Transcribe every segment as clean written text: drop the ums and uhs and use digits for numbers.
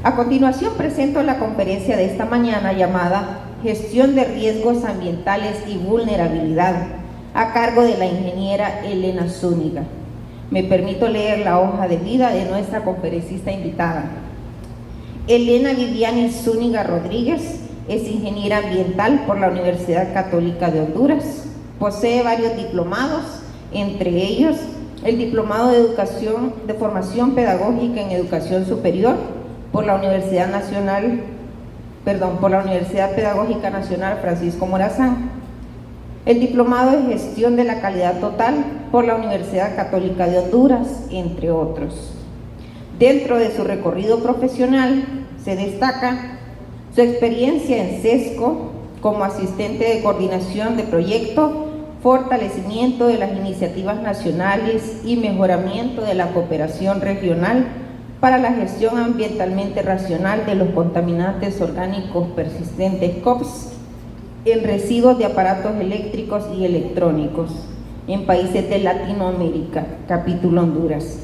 A continuación presento la conferencia de esta mañana llamada Gestión de Riesgos Ambientales y Vulnerabilidad, a cargo de la ingeniera Elena Zúñiga. Me permito leer la hoja de vida de nuestra conferencista invitada. Elena Viviani Zúñiga Rodríguez es ingeniera ambiental por la Universidad Católica de Honduras. Posee varios diplomados, entre ellos el Diplomado de Formación Pedagógica en Educación Superior por la Universidad Pedagógica Nacional Francisco Morazán, el Diplomado de Gestión de la Calidad Total por la Universidad Católica de Honduras, entre otros. Dentro de su recorrido profesional se destaca su experiencia en SESCO como asistente de coordinación de proyecto, fortalecimiento de las iniciativas nacionales y mejoramiento de la cooperación regional para la gestión ambientalmente racional de los contaminantes orgánicos persistentes COPS en residuos de aparatos eléctricos y electrónicos en países de Latinoamérica, capítulo Honduras.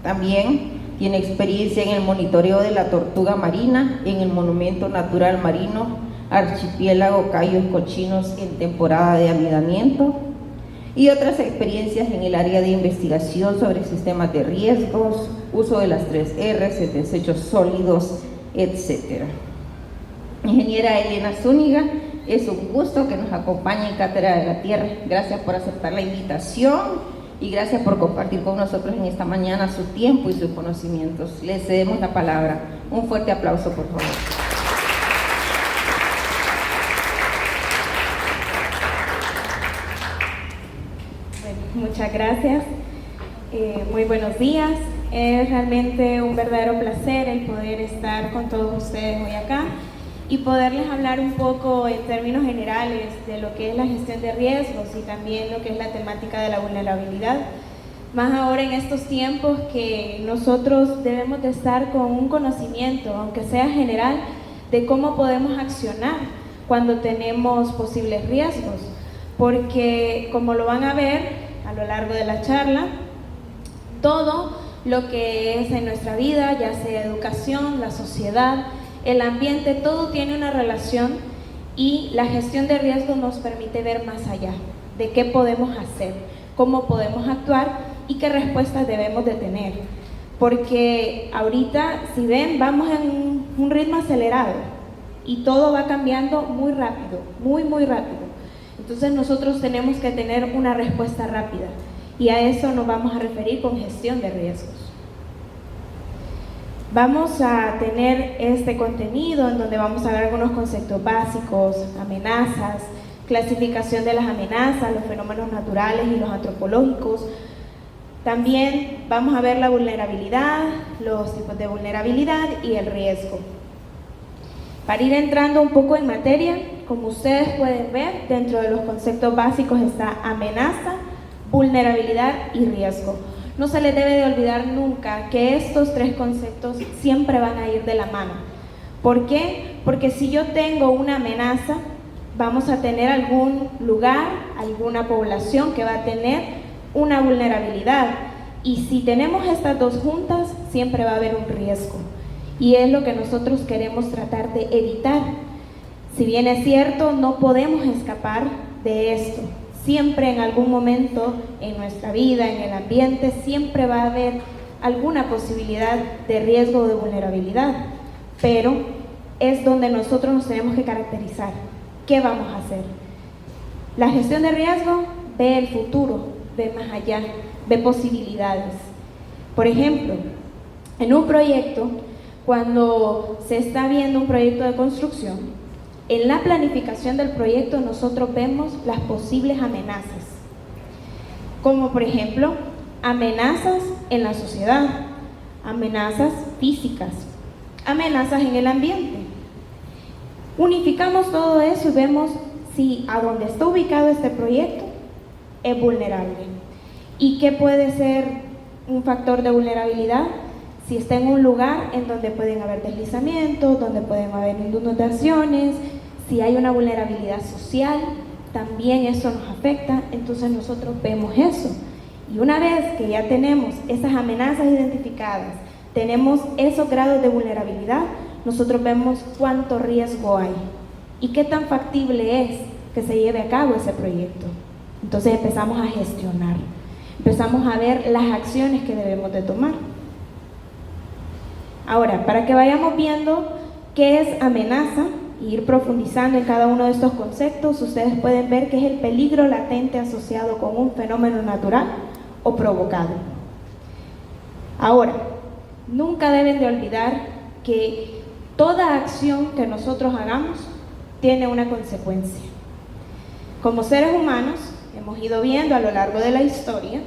También tiene experiencia en el monitoreo de la tortuga marina en el Monumento Natural Marino Archipiélago Cayos Cochinos en temporada de anidamiento, y otras experiencias en el área de investigación sobre sistemas de riesgos, uso de las 3 R's, desechos sólidos, etc. Ingeniera Elena Zúñiga, es un gusto que nos acompañe en Cátedra de la Tierra. Gracias por aceptar la invitación y gracias por compartir con nosotros en esta mañana su tiempo y sus conocimientos. Le cedemos la palabra. Un fuerte aplauso, por favor. Muchas gracias, muy buenos días. Es realmente un verdadero placer el poder estar con todos ustedes hoy acá y poderles hablar un poco en términos generales de lo que es la gestión de riesgos y también lo que es la temática de la vulnerabilidad. Más ahora en estos tiempos que nosotros debemos de estar con un conocimiento, aunque sea general, de cómo podemos accionar cuando tenemos posibles riesgos, porque como lo van a ver a lo largo de la charla, todo lo que es en nuestra vida, ya sea educación, la sociedad, el ambiente, todo tiene una relación y la gestión de riesgos nos permite ver más allá de qué podemos hacer, cómo podemos actuar y qué respuestas debemos de tener. Porque ahorita, si ven, vamos en un ritmo acelerado y todo va cambiando muy rápido, muy rápido. Entonces nosotros tenemos que tener una respuesta rápida y a eso nos vamos a referir con gestión de riesgos. Vamos a tener este contenido en donde vamos a ver algunos conceptos básicos, amenazas, clasificación de las amenazas, los fenómenos naturales y los antropológicos. También vamos a ver la vulnerabilidad, los tipos de vulnerabilidad y el riesgo. Para ir entrando un poco en materia, como ustedes pueden ver, dentro de los conceptos básicos está amenaza, vulnerabilidad y riesgo. No se les debe de olvidar nunca que estos tres conceptos siempre van a ir de la mano. ¿Por qué? Porque si yo tengo una amenaza, vamos a tener algún lugar, alguna población que va a tener una vulnerabilidad. Y si tenemos estas dos juntas, siempre va a haber un riesgo. Y es lo que nosotros queremos tratar de evitar. Si bien es cierto, no podemos escapar de esto. Siempre en algún momento en nuestra vida, en el ambiente, siempre va a haber alguna posibilidad de riesgo o de vulnerabilidad. Pero es donde nosotros nos tenemos que caracterizar. ¿Qué vamos a hacer? La gestión de riesgo ve el futuro, ve más allá, ve posibilidades. Por ejemplo, en un proyecto, cuando se está viendo un proyecto de construcción, en la planificación del proyecto nosotros vemos las posibles amenazas, como por ejemplo, amenazas en la sociedad, amenazas físicas, amenazas en el ambiente. Unificamos todo eso y vemos si a donde está ubicado este proyecto es vulnerable. ¿Y qué puede ser un factor de vulnerabilidad? Si está en un lugar en donde pueden haber deslizamientos, donde pueden haber inundaciones, si hay una vulnerabilidad social, también eso nos afecta, entonces nosotros vemos eso. Y una vez que ya tenemos esas amenazas identificadas, tenemos esos grados de vulnerabilidad, nosotros vemos cuánto riesgo hay y qué tan factible es que se lleve a cabo ese proyecto. Entonces empezamos a gestionar, empezamos a ver las acciones que debemos de tomar. Ahora, para que vayamos viendo qué es amenaza y ir profundizando en cada uno de estos conceptos, ustedes pueden ver que es el peligro latente asociado con un fenómeno natural o provocado. Ahora, nunca deben de olvidar que toda acción que nosotros hagamos tiene una consecuencia. Como seres humanos, hemos ido viendo a lo largo de la historia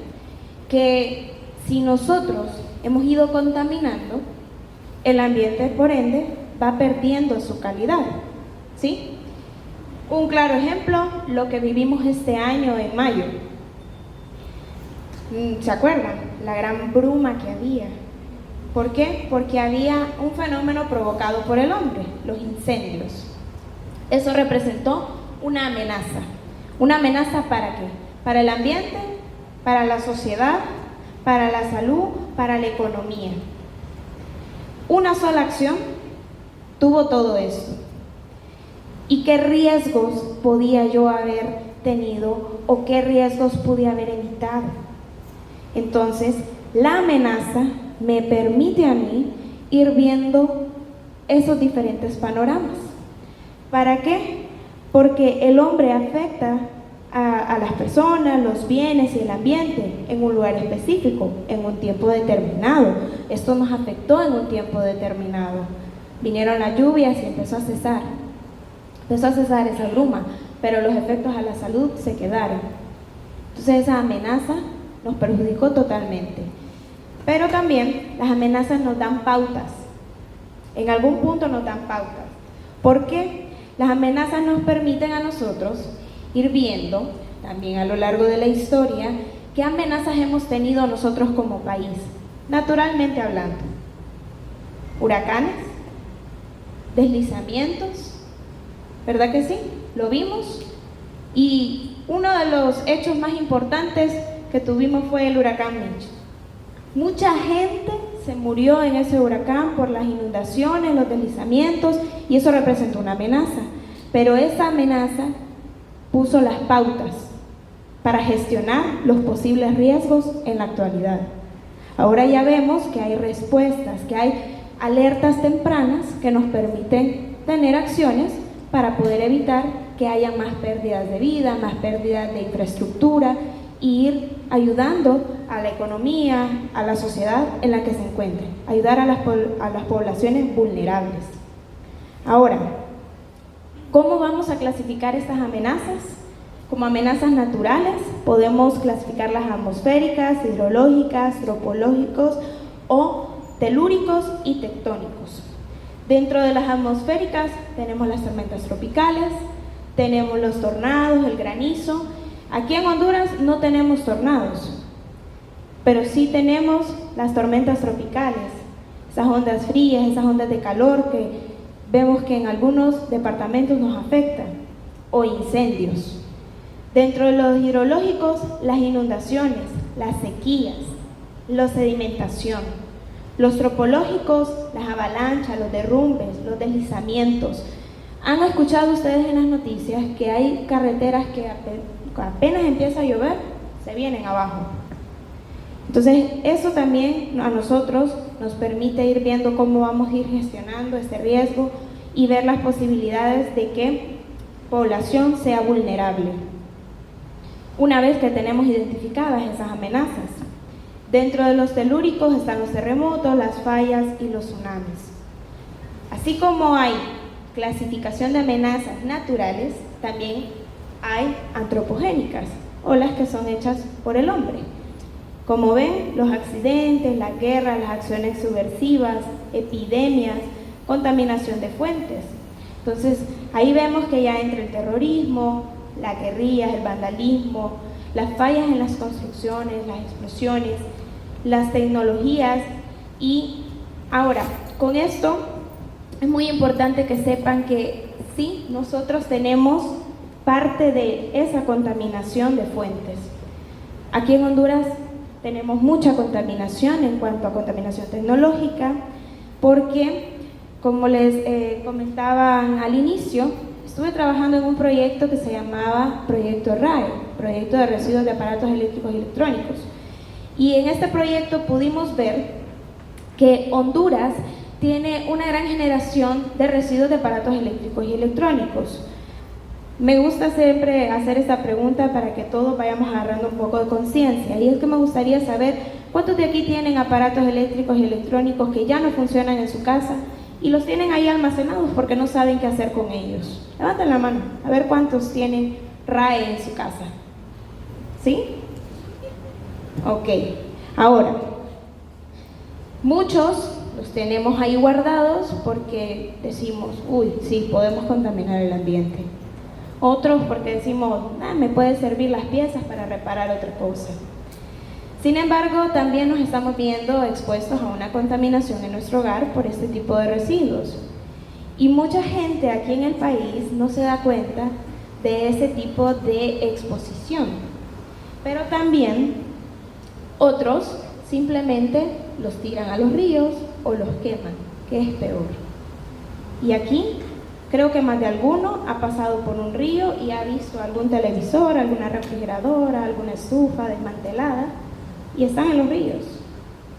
que si nosotros hemos ido contaminando, el ambiente, por ende, va perdiendo su calidad, ¿sí? Un claro ejemplo, lo que vivimos este año en mayo. ¿Se acuerdan? La gran bruma que había. ¿Por qué? Porque había un fenómeno provocado por el hombre, los incendios. Eso representó una amenaza. ¿Una amenaza para qué? Para el ambiente, para la sociedad, para la salud, para la economía. Una sola acción tuvo todo esto. ¿Y qué riesgos podía yo haber tenido o qué riesgos pude haber evitado? Entonces, la amenaza me permite a mí ir viendo esos diferentes panoramas. ¿Para qué? Porque el hombre afecta a las personas, los bienes y el ambiente en un lugar específico, en un tiempo determinado. Esto nos afectó en un tiempo determinado. Vinieron las lluvias y empezó a cesar esa bruma, pero los efectos a la salud se quedaron. Entonces esa amenaza nos perjudicó totalmente. Pero también las amenazas nos dan pautas. En algún punto nos dan pautas. ¿Por qué? Las amenazas nos permiten a nosotros ir viendo, también a lo largo de la historia, qué amenazas hemos tenido nosotros como país, naturalmente hablando. Huracanes, deslizamientos, ¿verdad que sí? Lo vimos. Y uno de los hechos más importantes que tuvimos fue el huracán Mitch. Mucha gente se murió en ese huracán por las inundaciones, los deslizamientos, y eso representó una amenaza. Pero esa amenaza puso las pautas para gestionar los posibles riesgos en la actualidad. Ahora ya vemos que hay respuestas, que hay alertas tempranas que nos permiten tener acciones para poder evitar que haya más pérdidas de vida, más pérdidas de infraestructura e ir ayudando a la economía, a la sociedad en la que se encuentre, ayudar a las poblaciones vulnerables. Ahora, ¿cómo vamos a clasificar estas amenazas? Como amenazas naturales, podemos clasificarlas atmosféricas, hidrológicas, tropológicos o telúricos y tectónicos. Dentro de las atmosféricas tenemos las tormentas tropicales, tenemos los tornados, el granizo. Aquí en Honduras no tenemos tornados, pero sí tenemos las tormentas tropicales, esas ondas frías, esas ondas de calor que vemos que en algunos departamentos nos afectan, o incendios. Dentro de los hidrológicos, las inundaciones, las sequías, la sedimentación. Los tropológicos, las avalanchas, los derrumbes, los deslizamientos. ¿Han escuchado ustedes en las noticias que hay carreteras que apenas empieza a llover, se vienen abajo? Entonces, eso también a nosotros nos permite ir viendo cómo vamos a ir gestionando este riesgo y ver las posibilidades de que población sea vulnerable. Una vez que tenemos identificadas esas amenazas, dentro de los telúricos están los terremotos, las fallas y los tsunamis. Así como hay clasificación de amenazas naturales, también hay antropogénicas, o las que son hechas por el hombre. Como ven, los accidentes, las guerras, las acciones subversivas, epidemias, contaminación de fuentes. Entonces, ahí vemos que ya entra el terrorismo, las guerrillas, el vandalismo, las fallas en las construcciones, las explosiones, las tecnologías. Y ahora, con esto es muy importante que sepan que sí, nosotros tenemos parte de esa contaminación de fuentes. Aquí en Honduras tenemos mucha contaminación en cuanto a contaminación tecnológica, porque, como les comentaban al inicio, estuve trabajando en un proyecto que se llamaba Proyecto RAE, Proyecto de Residuos de Aparatos Eléctricos y Electrónicos. Y en este proyecto pudimos ver que Honduras tiene una gran generación de residuos de aparatos eléctricos y electrónicos. Me gusta siempre hacer esta pregunta para que todos vayamos agarrando un poco de conciencia, y es que me gustaría saber cuántos de aquí tienen aparatos eléctricos y electrónicos que ya no funcionan en su casa y los tienen ahí almacenados porque no saben qué hacer con ellos. Levanten la mano, a ver cuántos tienen RAE en su casa. ¿Sí? Ok, ahora, muchos los tenemos ahí guardados porque decimos, uy, sí, podemos contaminar el ambiente. Otros porque decimos, me puede servir las piezas para reparar otra cosa. Sin embargo, también nos estamos viendo expuestos a una contaminación en nuestro hogar por este tipo de residuos. Y mucha gente aquí en el país no se da cuenta de ese tipo de exposición. Pero también otros simplemente los tiran a los ríos o los queman, que es peor. Y aquí creo que más de alguno ha pasado por un río y ha visto algún televisor, alguna refrigeradora, alguna estufa desmantelada y están en los ríos,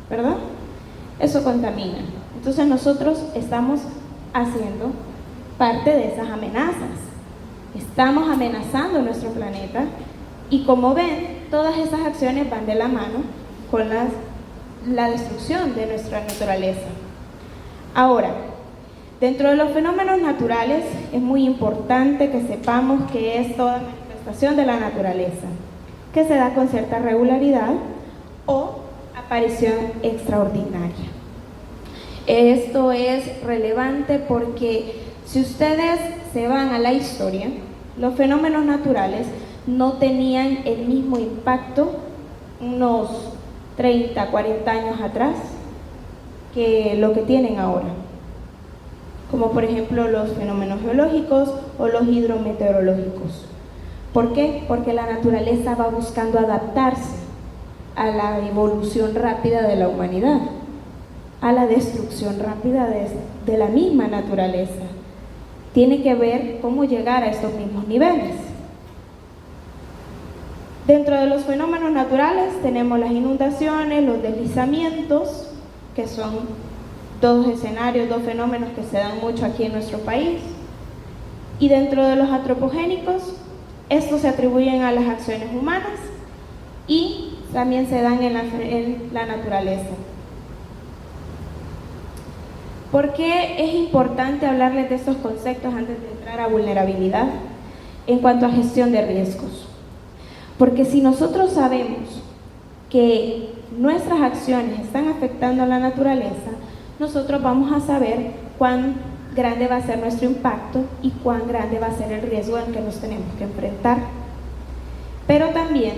¿verdad? Eso contamina. Entonces nosotros estamos haciendo parte de esas amenazas. Estamos amenazando nuestro planeta y, como ven, todas esas acciones van de la mano con la destrucción de nuestra naturaleza. Ahora, dentro de los fenómenos naturales es muy importante que sepamos que es toda manifestación de la naturaleza, que se da con cierta regularidad o aparición extraordinaria. Esto es relevante porque si ustedes se van a la historia, los fenómenos naturales no tenían el mismo impacto unos 30, 40 años atrás que lo que tienen ahora, como por ejemplo los fenómenos geológicos o los hidrometeorológicos. ¿Por qué? Porque la naturaleza va buscando adaptarse a la evolución rápida de la humanidad, a la destrucción rápida de la misma naturaleza. Tiene que ver cómo llegar a estos mismos niveles. Dentro de los fenómenos naturales tenemos las inundaciones, los deslizamientos, que son dos escenarios, dos fenómenos que se dan mucho aquí en nuestro país. Y dentro de los antropogénicos, estos se atribuyen a las acciones humanas y también se dan en la naturaleza. ¿Por qué es importante hablarles de estos conceptos antes de entrar a vulnerabilidad en cuanto a gestión de riesgos? Porque si nosotros sabemos que nuestras acciones están afectando a la naturaleza, nosotros vamos a saber cuán grande va a ser nuestro impacto y cuán grande va a ser el riesgo al que nos tenemos que enfrentar. Pero también,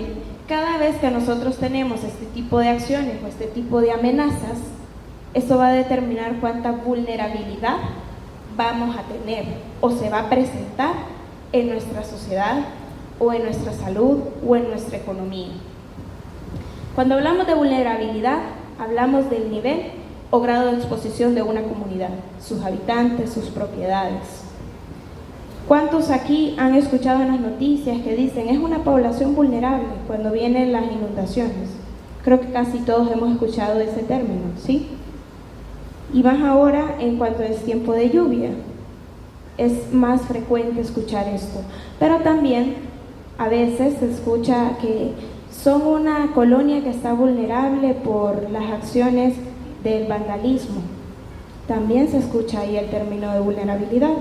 cada vez que nosotros tenemos este tipo de acciones o este tipo de amenazas, eso va a determinar cuánta vulnerabilidad vamos a tener o se va a presentar en nuestra sociedad o en nuestra salud o en nuestra economía. Cuando hablamos de vulnerabilidad, hablamos del nivel o grado de exposición de una comunidad, sus habitantes, sus propiedades. ¿Cuántos aquí han escuchado en las noticias que dicen es una población vulnerable cuando vienen las inundaciones? Creo que casi todos hemos escuchado ese término, ¿sí? Y más ahora en cuanto es tiempo de lluvia, es más frecuente escuchar esto. Pero también a veces se escucha que son una colonia que está vulnerable por las acciones del vandalismo. También se escucha ahí el término de vulnerabilidad.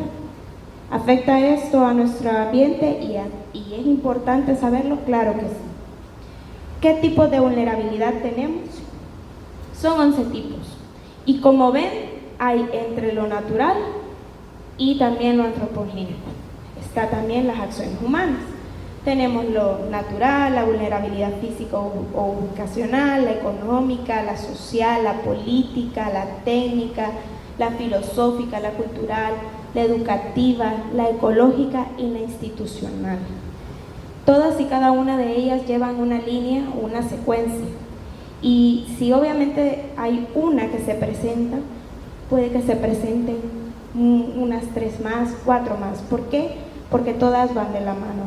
¿Afecta esto a nuestro ambiente? Y es importante saberlo, claro que sí. ¿Qué tipos de vulnerabilidad tenemos? Son 11 tipos. Y como ven, hay entre lo natural y también lo antropogénico. Está también las acciones humanas. Tenemos lo natural, la vulnerabilidad física o ubicacional, la económica, la social, la política, la técnica, la filosófica, la cultural, la educativa, la ecológica y la institucional. Todas y cada una de ellas llevan una línea o una secuencia. Y si obviamente hay una que se presenta, puede que se presenten unas 3 más, 4 más. ¿Por qué? Porque todas van de la mano.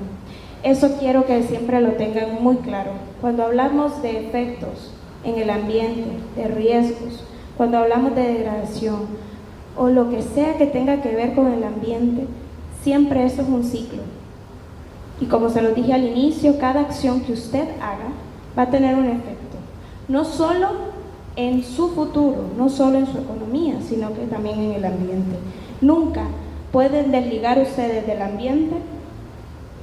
Eso quiero que siempre lo tengan muy claro. Cuando hablamos de efectos en el ambiente, de riesgos, cuando hablamos de degradación o lo que sea que tenga que ver con el ambiente, siempre eso es un ciclo. Y como se lo dije al inicio, cada acción que usted haga va a tener un efecto, no solo en su futuro, no solo en su economía, sino que también en el ambiente. Nunca pueden desligar ustedes del ambiente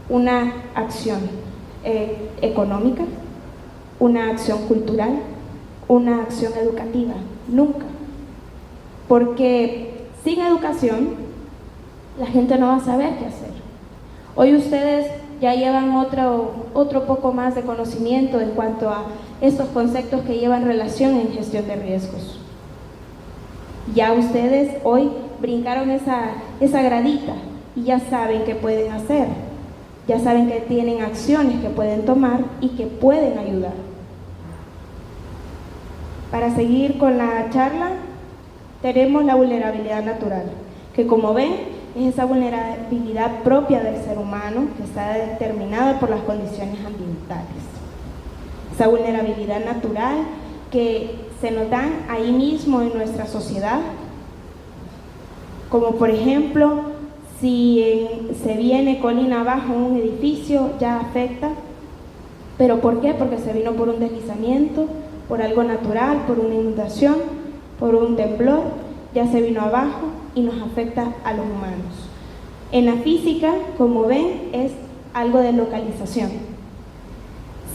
una acción económica, una acción cultural, una acción educativa, nunca. Porque sin educación, la gente no va a saber qué hacer. Hoy ustedes ya llevan otro poco más de conocimiento en cuanto a estos conceptos que llevan relación en gestión de riesgos. Ya ustedes hoy brincaron esa gradita y ya saben qué pueden hacer, ya saben que tienen acciones que pueden tomar y que pueden ayudar. Para seguir con la charla, tenemos la vulnerabilidad natural, que como ven, es esa vulnerabilidad propia del ser humano que está determinada por las condiciones ambientales. Esa vulnerabilidad natural que se nos dan ahí mismo en nuestra sociedad, como por ejemplo, si se viene colina abajo un edificio, ya afecta. ¿Pero por qué? Porque se vino por un deslizamiento, por algo natural, por una inundación, por un temblor, ya se vino abajo y nos afecta a los humanos. En la física, como ven, es algo de localización.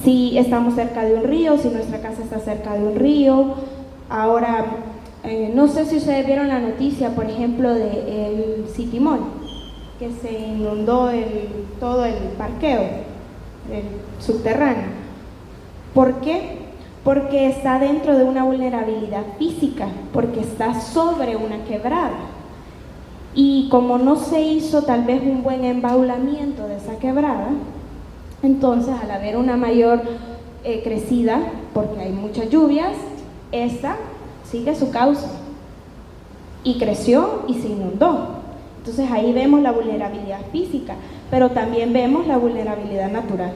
Si estamos cerca de un río, si nuestra casa está cerca de un río, ahora, no sé si ustedes vieron la noticia, por ejemplo, del City Mall, que se inundó todo el parqueo, el subterráneo. ¿Por qué? Porque está dentro de una vulnerabilidad física, porque está sobre una quebrada. Y como no se hizo tal vez un buen embaulamiento de esa quebrada, entonces al haber una mayor crecida, porque hay muchas lluvias, esta sigue su cauce y creció y se inundó. Entonces ahí vemos la vulnerabilidad física, pero también vemos la vulnerabilidad natural.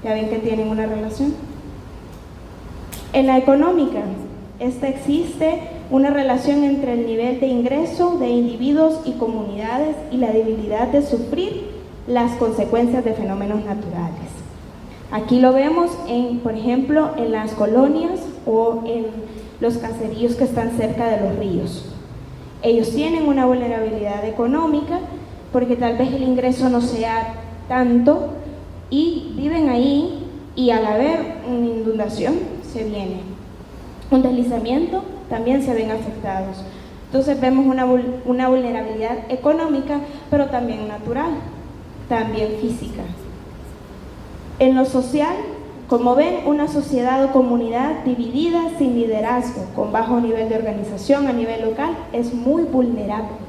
¿Ya ven que tienen una relación? En la económica, esta existe una relación entre el nivel de ingreso de individuos y comunidades y la debilidad de sufrir las consecuencias de fenómenos naturales. Aquí lo vemos, por ejemplo, en las colonias o en los caseríos que están cerca de los ríos. Ellos tienen una vulnerabilidad económica porque tal vez el ingreso no sea tanto y viven ahí, y al haber una inundación se viene un deslizamiento, también se ven afectados. Entonces vemos una vulnerabilidad económica, pero también natural, también física. En lo social, como ven, una sociedad o comunidad dividida, sin liderazgo, con bajo nivel de organización a nivel local, es muy vulnerable.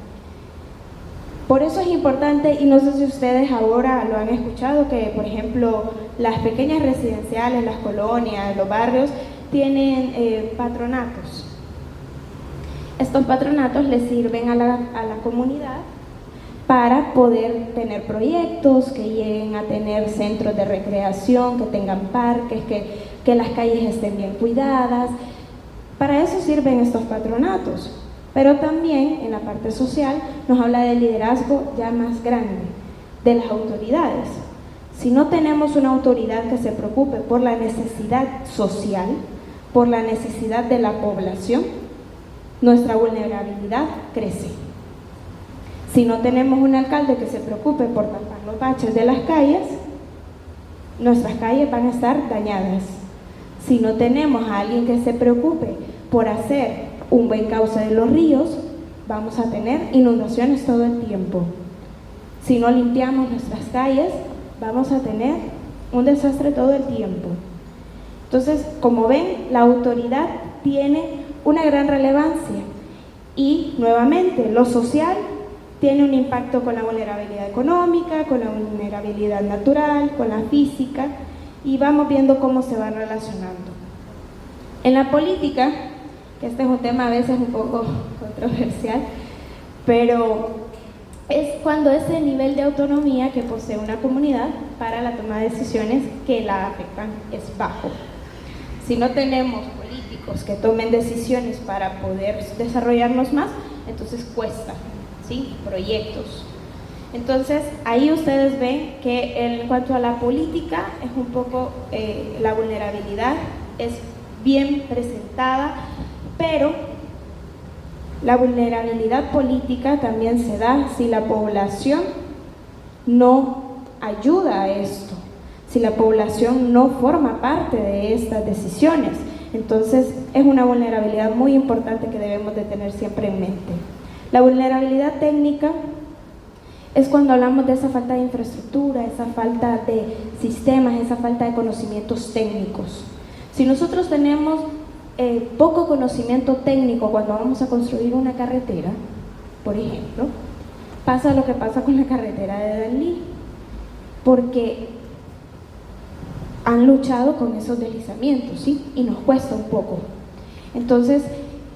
Por eso es importante, y no sé si ustedes ahora lo han escuchado, que por ejemplo las pequeñas residenciales, las colonias, los barrios, tienen patronatos. Estos patronatos les sirven a la comunidad para poder tener proyectos, que lleguen a tener centros de recreación, que tengan parques, que las calles estén bien cuidadas. Para eso sirven estos patronatos. Pero también en la parte social nos habla del liderazgo ya más grande, de las autoridades. Si no tenemos una autoridad que se preocupe por la necesidad social, por la necesidad de la población, nuestra vulnerabilidad crece. Si no tenemos un alcalde que se preocupe por tapar los baches de las calles, nuestras calles van a estar dañadas. Si no tenemos a alguien que se preocupe por hacer un buen cauce de los ríos, vamos a tener inundaciones todo el tiempo. Si no limpiamos nuestras calles, vamos a tener un desastre todo el tiempo. Entonces, como ven, la autoridad tiene una gran relevancia y, nuevamente, lo social tiene un impacto con la vulnerabilidad económica, con la vulnerabilidad natural, con la física, y vamos viendo cómo se van relacionando. En la política, que este es un tema a veces un poco controversial, pero es cuando ese nivel de autonomía que posee una comunidad para la toma de decisiones que la afectan es bajo. Si no tenemos políticos que tomen decisiones para poder desarrollarnos más, entonces cuesta, ¿sí? Proyectos. Entonces, ahí ustedes ven que en cuanto a la política, es un poco la vulnerabilidad es bien presentada, pero la vulnerabilidad política también se da si la población no ayuda a esto, si la población no forma parte de estas decisiones. Entonces, es una vulnerabilidad muy importante que debemos de tener siempre en mente. La vulnerabilidad técnica es cuando hablamos de esa falta de infraestructura, esa falta de sistemas, esa falta de conocimientos técnicos. Si nosotros tenemos poco conocimiento técnico cuando vamos a construir una carretera, por ejemplo, pasa lo que pasa con la carretera de Danlí, porque han luchado con esos deslizamientos, ¿sí? Y nos cuesta un poco. Entonces,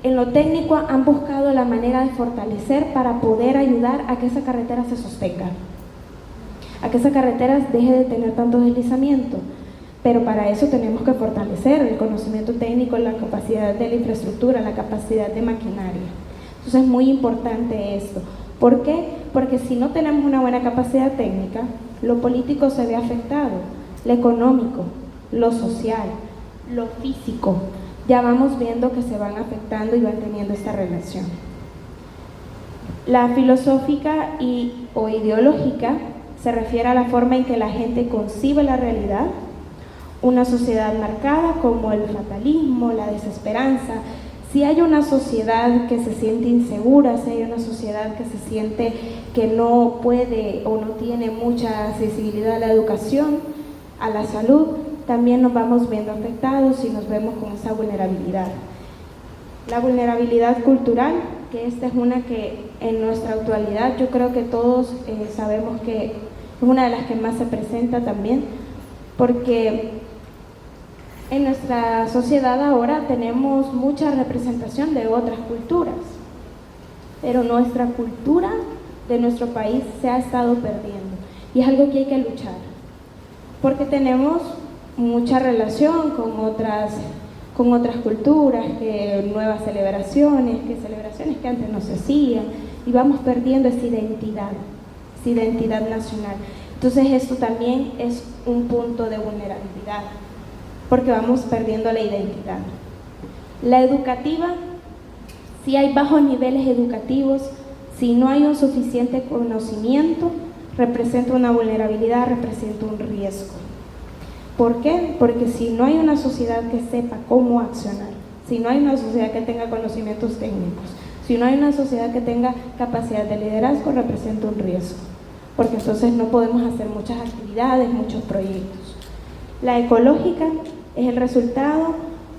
en lo técnico han buscado la manera de fortalecer para poder ayudar a que esa carretera se sostenga, a que esa carretera deje de tener tanto deslizamiento. Pero para eso tenemos que fortalecer el conocimiento técnico, la capacidad de la infraestructura, la capacidad de maquinaria. Entonces es muy importante esto. ¿Por qué? Porque si no tenemos una buena capacidad técnica, lo político se ve afectado, lo económico, lo social, lo físico. Ya vamos viendo que se van afectando y van teniendo esta relación. La filosófica o ideológica se refiere a la forma en que la gente concibe la realidad, una sociedad marcada como el fatalismo, la desesperanza. Si hay una sociedad que se siente insegura, si hay una sociedad que se siente que no puede o no tiene mucha accesibilidad a la educación, a la salud, también nos vamos viendo afectados y nos vemos con esa vulnerabilidad. La vulnerabilidad cultural, que esta es una que en nuestra actualidad yo creo que todos sabemos que es una de las que más se presenta también, porque en nuestra sociedad ahora tenemos mucha representación de otras culturas, pero nuestra cultura de nuestro país se ha estado perdiendo y es algo que hay que luchar, porque tenemos mucha relación con otras culturas, que nuevas celebraciones, que antes no se hacían, y vamos perdiendo esa identidad nacional. Entonces esto también es un punto de vulnerabilidad, porque vamos perdiendo la identidad. La educativa, si hay bajos niveles educativos, si no hay un suficiente conocimiento, representa una vulnerabilidad, representa un riesgo. ¿Por qué? Porque si no hay una sociedad que sepa cómo accionar, si no hay una sociedad que tenga conocimientos técnicos, si no hay una sociedad que tenga capacidad de liderazgo, representa un riesgo, porque entonces no podemos hacer muchas actividades, muchos proyectos. La ecológica es el resultado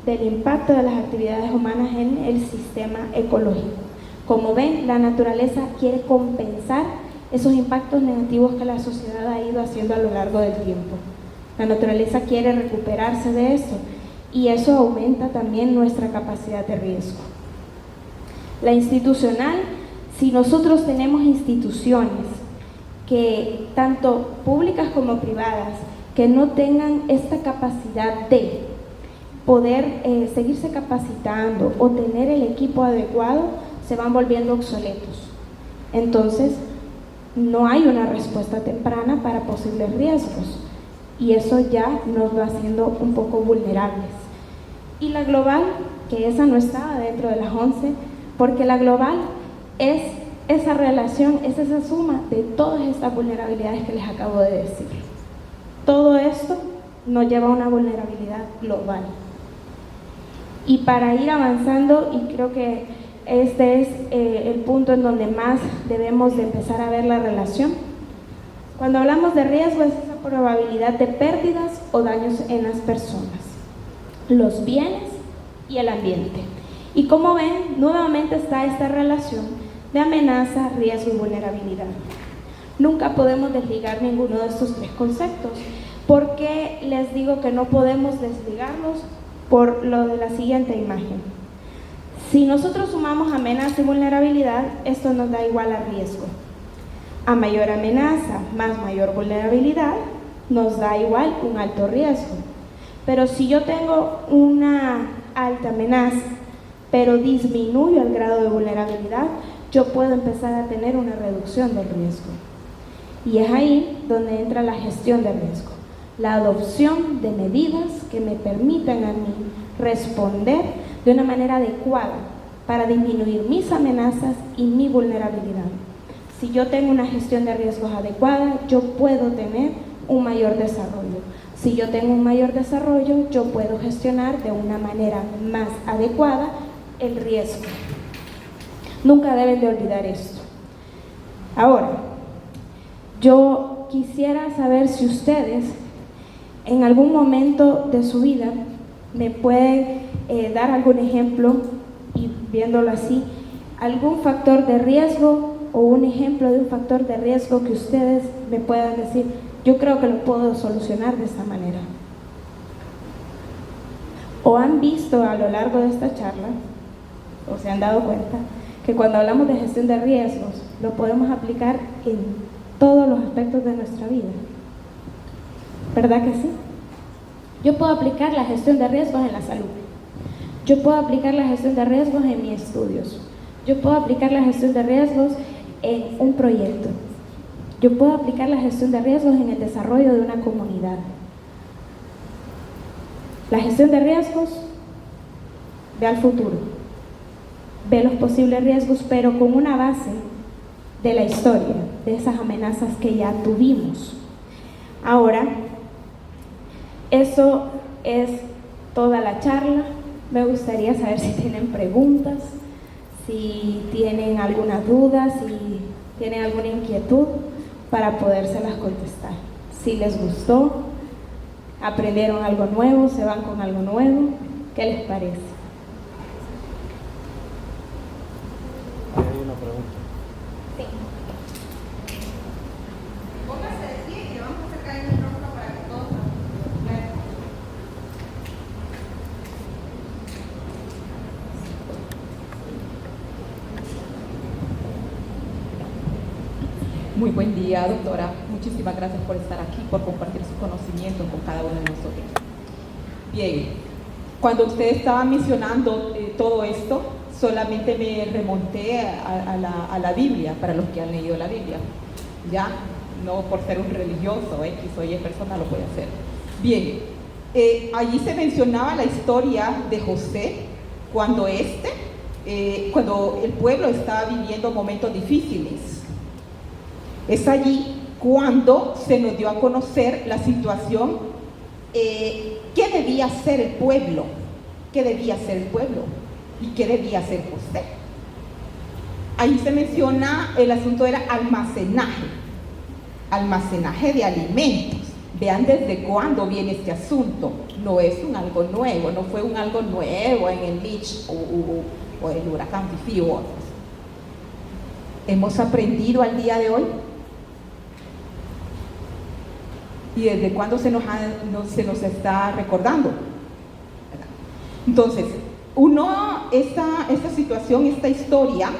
del impacto de las actividades humanas en el sistema ecológico. Como ven, la naturaleza quiere compensar esos impactos negativos que la sociedad ha ido haciendo a lo largo del tiempo. La naturaleza quiere recuperarse de eso y eso aumenta también nuestra capacidad de riesgo. La institucional, si nosotros tenemos instituciones que tanto públicas como privadas que no tengan esta capacidad de poder seguirse capacitando o tener el equipo adecuado, se van volviendo obsoletos. Entonces, no hay una respuesta temprana para posibles riesgos y eso ya nos va haciendo un poco vulnerables. Y la global, que esa no estaba dentro de las 11, porque la global es esa relación, es esa suma de todas estas vulnerabilidades que les acabo de decir. Todo esto nos lleva a una vulnerabilidad global. Y para ir avanzando, y creo que este es el punto en donde más debemos de empezar a ver la relación. Cuando hablamos de riesgo es esa probabilidad de pérdidas o daños en las personas, los bienes y el ambiente. Y como ven, nuevamente está esta relación de amenaza, riesgo y vulnerabilidad. Nunca podemos desligar ninguno de estos tres conceptos. ¿Por qué les digo que no podemos desligarlos? por lo de la siguiente imagen. Si nosotros sumamos amenaza y vulnerabilidad, esto nos da igual a riesgo. A mayor amenaza más mayor vulnerabilidad, nos da igual un alto riesgo. Pero si yo tengo una alta amenaza, pero disminuyo el grado de vulnerabilidad, yo puedo empezar a tener una reducción del riesgo. Y es ahí donde entra la gestión de riesgo, la adopción de medidas que me permitan a mí responder de una manera adecuada para disminuir mis amenazas y mi vulnerabilidad. Si yo tengo una gestión de riesgos adecuada, yo puedo tener un mayor desarrollo. Si yo tengo un mayor desarrollo, yo puedo gestionar de una manera más adecuada el riesgo. Nunca deben de olvidar esto. Ahora, yo quisiera saber si ustedes en algún momento de su vida me pueden dar algún ejemplo, y viéndolo así, algún factor de riesgo o un ejemplo de un factor de riesgo que ustedes me puedan decir, yo creo que lo puedo solucionar de esta manera. O han visto a lo largo de esta charla, o se han dado cuenta, que cuando hablamos de gestión de riesgos, lo podemos aplicar en todos los aspectos de nuestra vida. ¿Verdad que sí? Yo puedo aplicar la gestión de riesgos en la salud. Yo puedo aplicar la gestión de riesgos en mis estudios. Yo puedo aplicar la gestión de riesgos en un proyecto. Yo puedo aplicar la gestión de riesgos en el desarrollo de una comunidad. La gestión de riesgos ve al futuro, ve los posibles riesgos, pero con una base de la historia, de esas amenazas que ya tuvimos. Ahora, eso es toda la charla. Me gustaría saber si tienen preguntas, si tienen alguna duda, si tienen alguna inquietud para podérselas contestar. Si les gustó, aprendieron algo nuevo, se van con algo nuevo, ¿qué les parece? Hay una pregunta. Sí. Póngase de pie y vamos a sacar el micrófono para que todos vean. Muy buen día, doctora. Muchísimas gracias por estar aquí, por compartir su conocimiento con cada uno de nosotros. Bien, cuando usted estaba mencionando todo esto, solamente me remonté a la Biblia, para los que han leído la Biblia. Ya, no por ser un religioso, X o Y persona lo puede hacer. Bien, allí se mencionaba la historia de José, cuando el pueblo estaba viviendo momentos difíciles. Es allí cuando se nos dio a conocer la situación, qué debía hacer el pueblo, qué debía hacer el pueblo y qué debía hacer José. Ahí se menciona, el asunto era almacenaje de alimentos. Vean desde cuándo viene este asunto. No es algo nuevo, no fue algo nuevo en el Mitch o el huracán Fifi u otros. Hemos aprendido al día de hoy. ¿Y desde cuándo se nos está recordando? Entonces, esta situación, esta historia,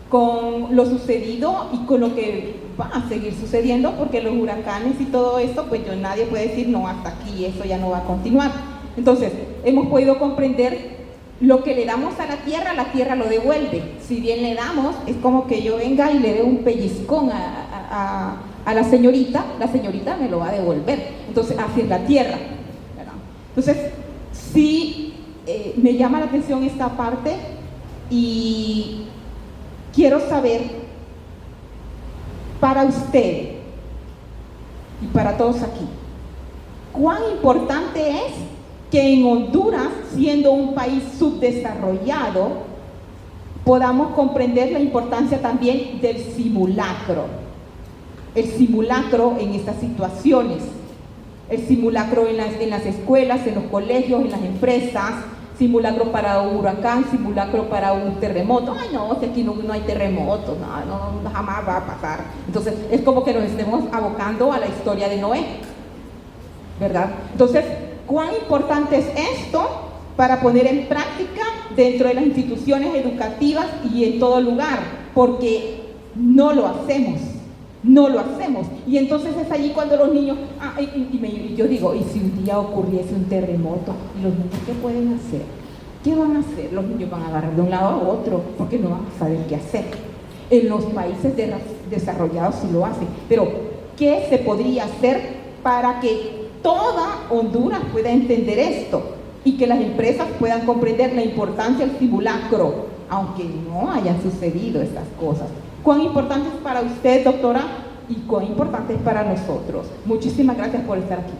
con lo sucedido y con lo que va a seguir sucediendo, porque los huracanes y todo esto, pues nadie puede decir, no, hasta aquí, eso ya no va a continuar. Entonces, hemos podido comprender lo que le damos a la tierra lo devuelve. Si bien le damos, es como que yo venga y le dé un pellizcón a la señorita me lo va a devolver. Entonces, así es la tierra, ¿verdad? Entonces, sí, me llama la atención esta parte y quiero saber, para usted y para todos aquí, cuán importante es que en Honduras, siendo un país subdesarrollado, podamos comprender la importancia también del simulacro. El simulacro en estas situaciones, el simulacro en las escuelas, en los colegios, en las empresas, simulacro para un huracán, simulacro para un terremoto. Ay, no, si aquí no hay terremoto, no, jamás va a pasar. Entonces, es como que nos estemos abocando a la historia de Noé, ¿verdad? Entonces, ¿cuán importante es esto para poner en práctica dentro de las instituciones educativas y en todo lugar, porque no lo hacemos. No lo hacemos. Y entonces es allí cuando los niños, yo digo, ¿y si un día ocurriese un terremoto? ¿Y los niños qué pueden hacer? ¿Qué van a hacer? Los niños van a agarrar de un lado a otro porque no van a saber qué hacer. En los países desarrollados sí lo hacen, pero ¿qué se podría hacer para que toda Honduras pueda entender esto y que las empresas puedan comprender la importancia del simulacro, aunque no hayan sucedido estas cosas? ¿Cuán importante es para usted, doctora? Y cuán importante es para nosotros. Muchísimas gracias por estar aquí.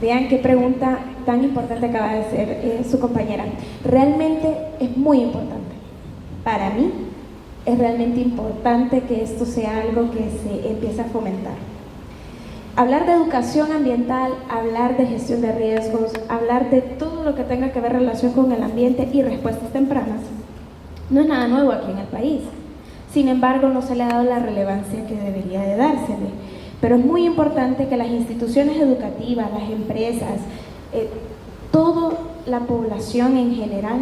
Vean qué pregunta tan importante acaba de hacer su compañera. Realmente es muy importante. Para mí es realmente importante que esto sea algo que se empiece a fomentar. Hablar de educación ambiental, hablar de gestión de riesgos, hablar de todo lo que tenga que ver relación con el ambiente y respuestas tempranas, no es nada nuevo aquí en el país. Sin embargo, no se le ha dado la relevancia que debería de dársele. Pero es muy importante que las instituciones educativas, las empresas, toda la población en general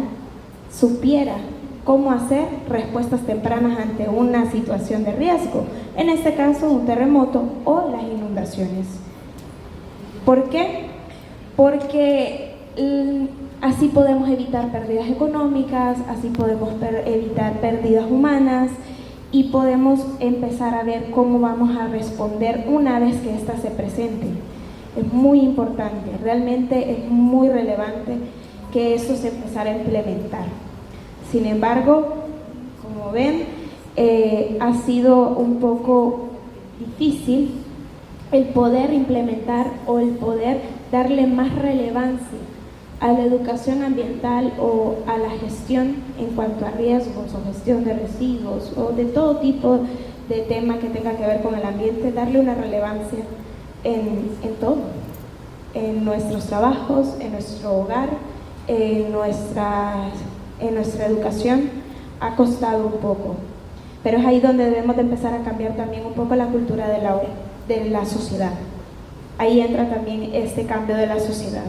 supiera cómo hacer respuestas tempranas ante una situación de riesgo, en este caso un terremoto o las inundaciones. ¿Por qué? Porque así podemos evitar pérdidas económicas, así podemos evitar pérdidas humanas y podemos empezar a ver cómo vamos a responder una vez que ésta se presente. Es muy importante, realmente es muy relevante que esto se empezara a implementar. Sin embargo, como ven, ha sido un poco difícil el poder implementar o el poder darle más relevancia a la educación ambiental o a la gestión en cuanto a riesgos o gestión de residuos o de todo tipo de tema que tenga que ver con el ambiente, darle una relevancia en todo, en nuestros trabajos, en nuestro hogar, en nuestra educación. Ha costado un poco, pero es ahí donde debemos de empezar a cambiar también un poco la cultura de la sociedad. Ahí entra también este cambio de la sociedad,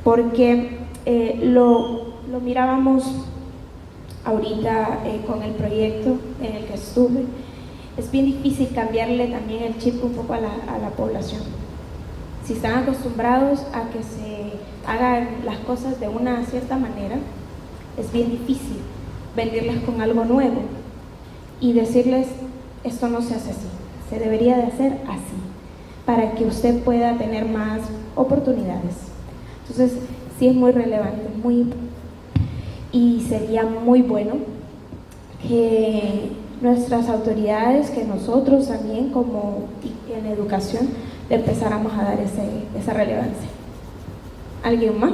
porque lo mirábamos ahorita con el proyecto en el que estuve. Es bien difícil cambiarle también el chip un poco a la población. Si están acostumbrados a que se hagan las cosas de una cierta manera, es bien difícil venirles con algo nuevo y decirles, esto no se hace así, se debería de hacer así, para que usted pueda tener más oportunidades. Entonces, sí es muy relevante, muy importante. Y sería muy bueno que nuestras autoridades, que nosotros también como en educación, le empezáramos a dar esa relevancia. ¿Alguien más?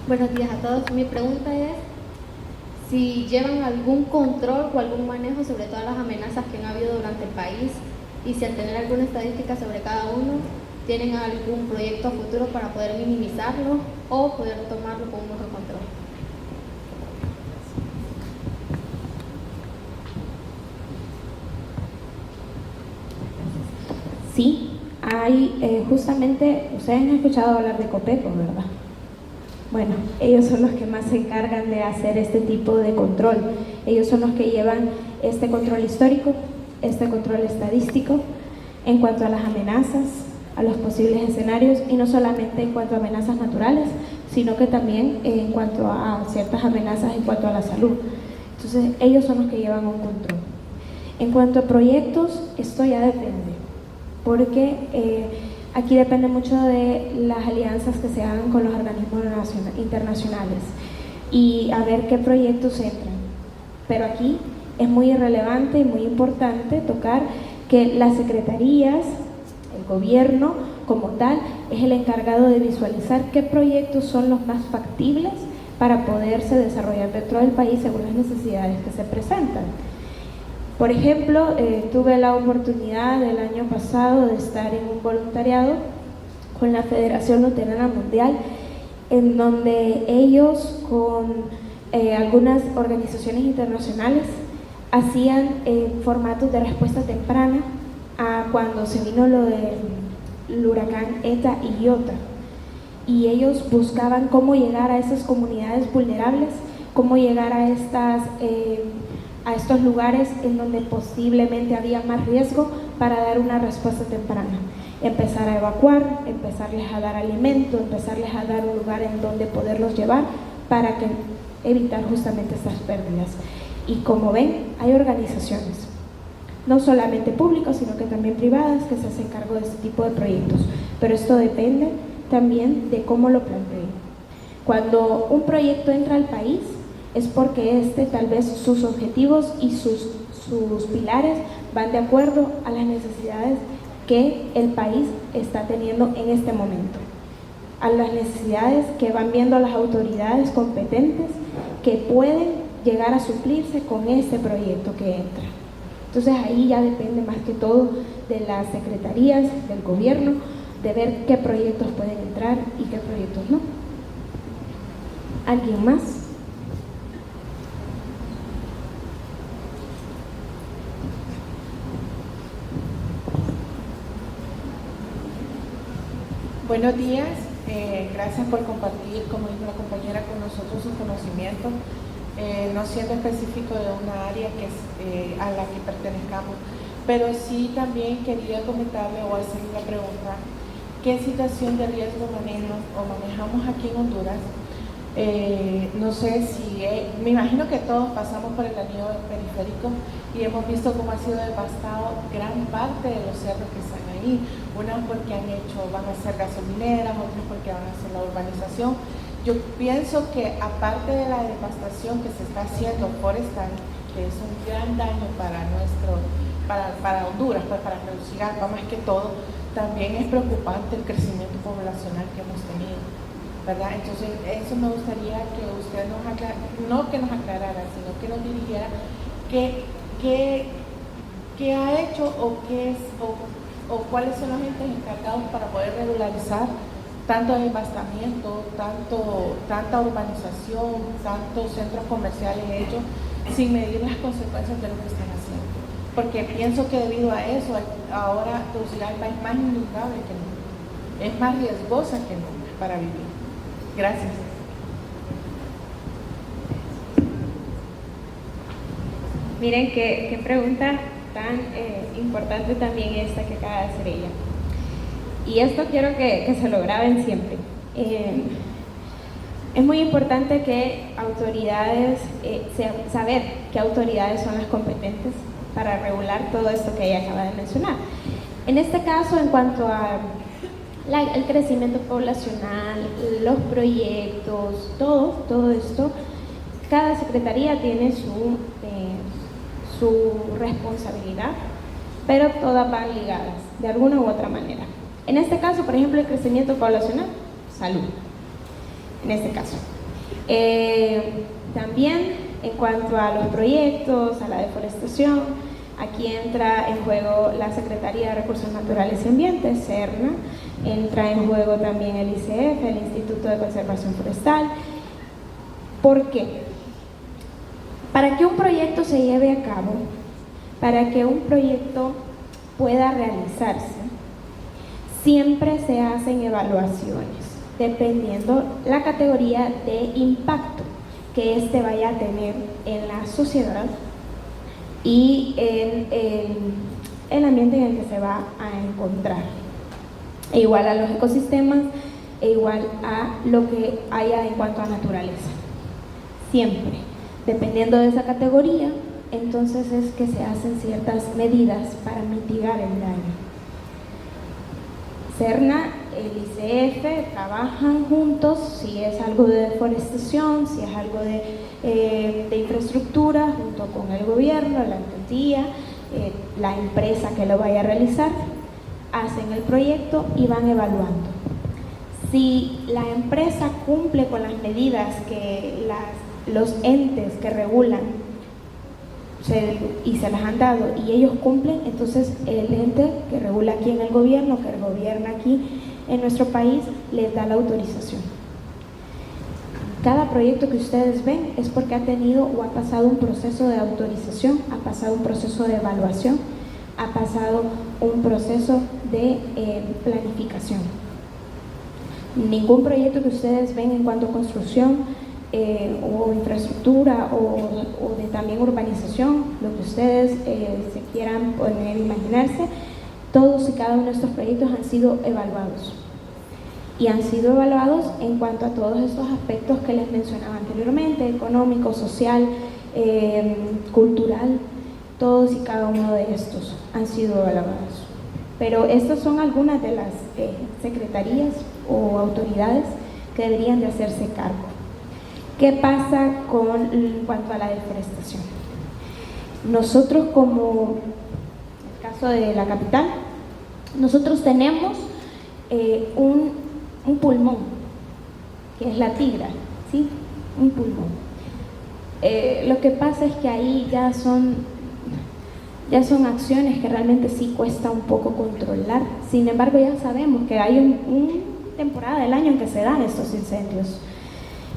Buenos días a todos. Mi pregunta es si llevan algún control o algún manejo sobre todas las amenazas que han habido durante el país y si al tener alguna estadística sobre cada uno, tienen algún proyecto a futuro para poder minimizarlo o poder tomarlo con un mejor control. Sí, hay justamente, ustedes han escuchado hablar de Copeco, ¿verdad? Bueno, ellos son los que más se encargan de hacer este tipo de control. Ellos son los que llevan este control histórico, este control estadístico en cuanto a las amenazas, a los posibles escenarios, y no solamente en cuanto a amenazas naturales, sino que también en cuanto a ciertas amenazas en cuanto a la salud. Entonces, ellos son los que llevan un control. En cuanto a proyectos, esto ya depende, porque aquí depende mucho de las alianzas que se hagan con los organismos internacionales y a ver qué proyectos entran. Pero aquí es muy relevante y muy importante tocar que las secretarías, el gobierno como tal, es el encargado de visualizar qué proyectos son los más factibles para poderse desarrollar dentro del país según las necesidades que se presentan. Por ejemplo, tuve la oportunidad el año pasado de estar en un voluntariado con la Federación Luterana Mundial, en donde ellos con algunas organizaciones internacionales hacían formatos de respuesta temprana a cuando se vino lo del huracán Eta y Iota. Y ellos buscaban cómo llegar a esas comunidades vulnerables, cómo llegar a estos lugares en donde posiblemente había más riesgo para dar una respuesta temprana. Empezar a evacuar, empezarles a dar alimento, empezarles a dar un lugar en donde poderlos llevar para evitar justamente estas pérdidas. Y como ven, hay organizaciones, no solamente públicas, sino que también privadas, que se hacen cargo de este tipo de proyectos. Pero esto depende también de cómo lo planteen. Cuando un proyecto entra al país, es porque tal vez sus objetivos y sus pilares van de acuerdo a las necesidades que el país está teniendo en este momento, a las necesidades que van viendo las autoridades competentes que pueden llegar a suplirse con este proyecto que entra. Entonces ahí ya depende más que todo de las secretarías, del gobierno, de ver qué proyectos pueden entrar y qué proyectos no. ¿Alguien más? Buenos días, gracias por compartir, como dijo la compañera, con nosotros su conocimiento, no siendo específico de una área que es, a la que pertenezcamos, pero sí también quería comentarle o hacerle la pregunta, ¿qué situación de riesgo manejamos aquí en Honduras? No sé si, me imagino que todos pasamos por el anillo periférico y hemos visto cómo ha sido devastado gran parte de los cerros que están ahí, unas porque van a ser gasolineras, otras porque van a hacer la urbanización. Yo pienso que aparte de la devastación que se está haciendo forestal, que es un gran daño para Honduras, pues para Tegucigalpa más que todo, también es preocupante el crecimiento poblacional que hemos tenido, ¿verdad? Entonces eso me gustaría que usted nos aclarara, no que nos aclarara, sino que nos dirigiera qué ha hecho o cuáles son los entes encargados para poder regularizar tanto devastamiento, tanta urbanización, tantos centros comerciales hechos sin medir las consecuencias de lo que están haciendo. Porque pienso que debido a eso, ahora Tegucigalpa es más inundable que nunca, es más riesgosa que nunca para vivir. Gracias. Miren qué pregunta tan importante también esta que acaba de hacer ella. Y esto quiero que se lo graben siempre. Es muy importante que saber qué autoridades son las competentes para regular todo esto que ella acaba de mencionar. En este caso, en cuanto al crecimiento poblacional, los proyectos, todo esto, cada secretaría tiene su responsabilidad, pero todas van ligadas de alguna u otra manera. En este caso, por ejemplo, el crecimiento poblacional, salud. En este caso. También en cuanto a los proyectos, a la deforestación, aquí entra en juego la Secretaría de Recursos Naturales y Ambiente, SERNA, entra en juego también el ICF, el Instituto de Conservación Forestal. ¿Por qué? Para que un proyecto se lleve a cabo, para que un proyecto pueda realizarse, siempre se hacen evaluaciones, dependiendo la categoría de impacto que éste vaya a tener en la sociedad y en el ambiente en el que se va a encontrar. E igual a los ecosistemas, e igual a lo que haya en cuanto a naturaleza. Siempre. Dependiendo de esa categoría, entonces es que se hacen ciertas medidas para mitigar el daño. SERNA, el ICF trabajan juntos, si es algo de deforestación, si es algo de infraestructura, junto con el gobierno, la alcaldía, la empresa que lo vaya a realizar, hacen el proyecto y van evaluando. Si la empresa cumple con las medidas que los entes que regulan y se las han dado y ellos cumplen, entonces el ente que regula aquí en el gobierno, que gobierna aquí en nuestro país les da la autorización. Cada proyecto que ustedes ven es porque ha tenido o ha pasado un proceso de autorización, ha pasado un proceso de evaluación, ha pasado un proceso de planificación. Ningún proyecto que ustedes ven en cuanto a construcción o infraestructura o de también urbanización, lo que ustedes se quieran poner, imaginarse, todos y cada uno de estos proyectos han sido evaluados. Y han sido evaluados en cuanto a todos estos aspectos que les mencionaba anteriormente, económico, social, cultural, todos y cada uno de estos han sido evaluados. Pero estas son algunas de las secretarías o autoridades que deberían de hacerse cargo. ¿Qué pasa en cuanto a la deforestación? Nosotros, como en el caso de la capital, nosotros tenemos un pulmón, que es la Tigra, ¿sí? Un pulmón. Lo que pasa es que ahí ya son acciones que realmente sí cuesta un poco controlar. Sin embargo, ya sabemos que hay una temporada del año en que se dan estos incendios.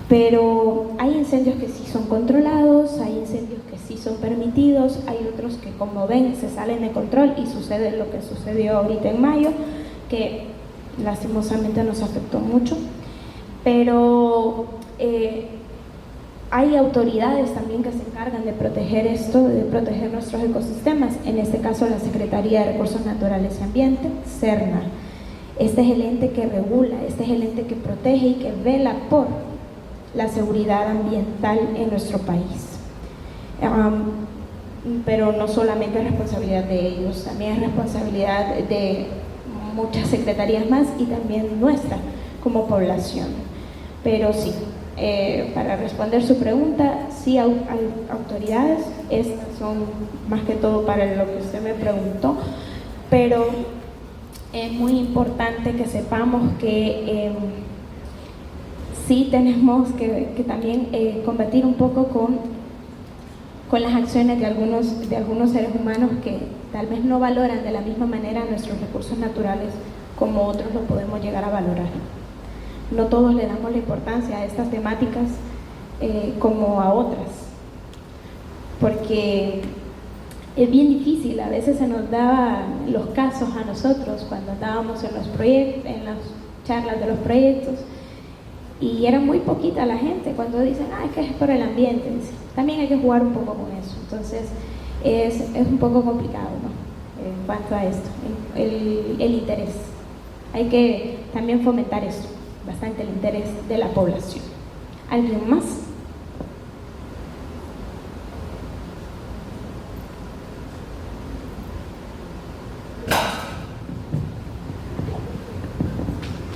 Pero hay incendios que sí son controlados, hay incendios que sí son permitidos, hay otros que, como ven, se salen de control y sucede lo que sucedió ahorita en mayo, que lastimosamente nos afectó mucho. Pero hay autoridades también que se encargan de proteger esto, de proteger nuestros ecosistemas, en este caso la Secretaría de Recursos Naturales y Ambiente, SERNA. Este es el ente que regula, este es el ente que protege y que vela por la seguridad ambiental en nuestro país. Pero no solamente es responsabilidad de ellos, también es responsabilidad de muchas secretarías más y también nuestra como población. Pero sí, para responder su pregunta, sí hay autoridades, estas son más que todo para lo que usted me preguntó, pero es muy importante que sepamos que sí tenemos que también combatir un poco con las acciones de algunos seres humanos que tal vez no valoran de la misma manera nuestros recursos naturales como otros lo podemos llegar a valorar. No todos le damos la importancia a estas temáticas como a otras, porque es bien difícil, a veces se nos daban los casos a nosotros cuando estábamos en las charlas de los proyectos, y era muy poquita la gente cuando dicen, es que es por el ambiente. También hay que jugar un poco con eso, entonces es un poco complicado, ¿no? En cuanto a esto, el interés. Hay que también fomentar esto, bastante el interés de la población. ¿Alguien más?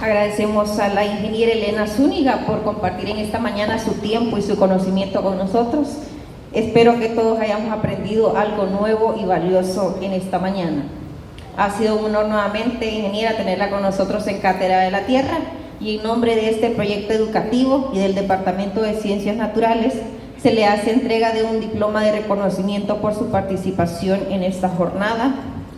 Agradecemos a la ingeniera Elena Zúñiga por compartir en esta mañana su tiempo y su conocimiento con nosotros. Espero que todos hayamos aprendido algo nuevo y valioso en esta mañana. Ha sido un honor nuevamente, ingeniera, tenerla con nosotros en Cátedra de la Tierra, y en nombre de este proyecto educativo y del Departamento de Ciencias Naturales se le hace entrega de un diploma de reconocimiento por su participación en esta jornada.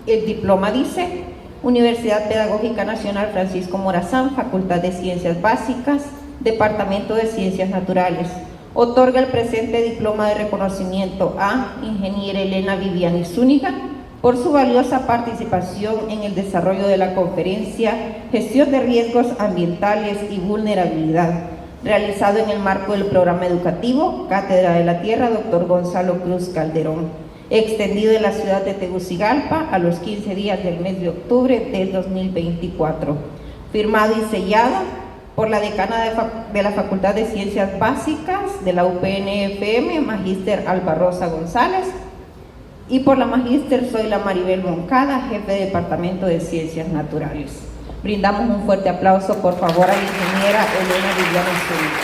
El diploma dice: Universidad Pedagógica Nacional Francisco Morazán, Facultad de Ciencias Básicas, Departamento de Ciencias Naturales. Otorga el presente diploma de reconocimiento a ingeniera Elena Viviani Zúñiga por su valiosa participación en el desarrollo de la conferencia Gestión de Riesgos Ambientales y Vulnerabilidad, realizado en el marco del programa educativo Cátedra de la Tierra Dr. Gonzalo Cruz Calderón, extendido en la ciudad de Tegucigalpa a los 15 días del mes de octubre del 2024, firmado y sellado por la decana de la Facultad de Ciencias Básicas de la UPN-FM, Magíster Alba Rosa González, y por la Magíster Zoila Maribel Moncada, jefe de Departamento de Ciencias Naturales. Brindamos un fuerte aplauso, por favor, a la ingeniera Elena Viviani Zúñiga.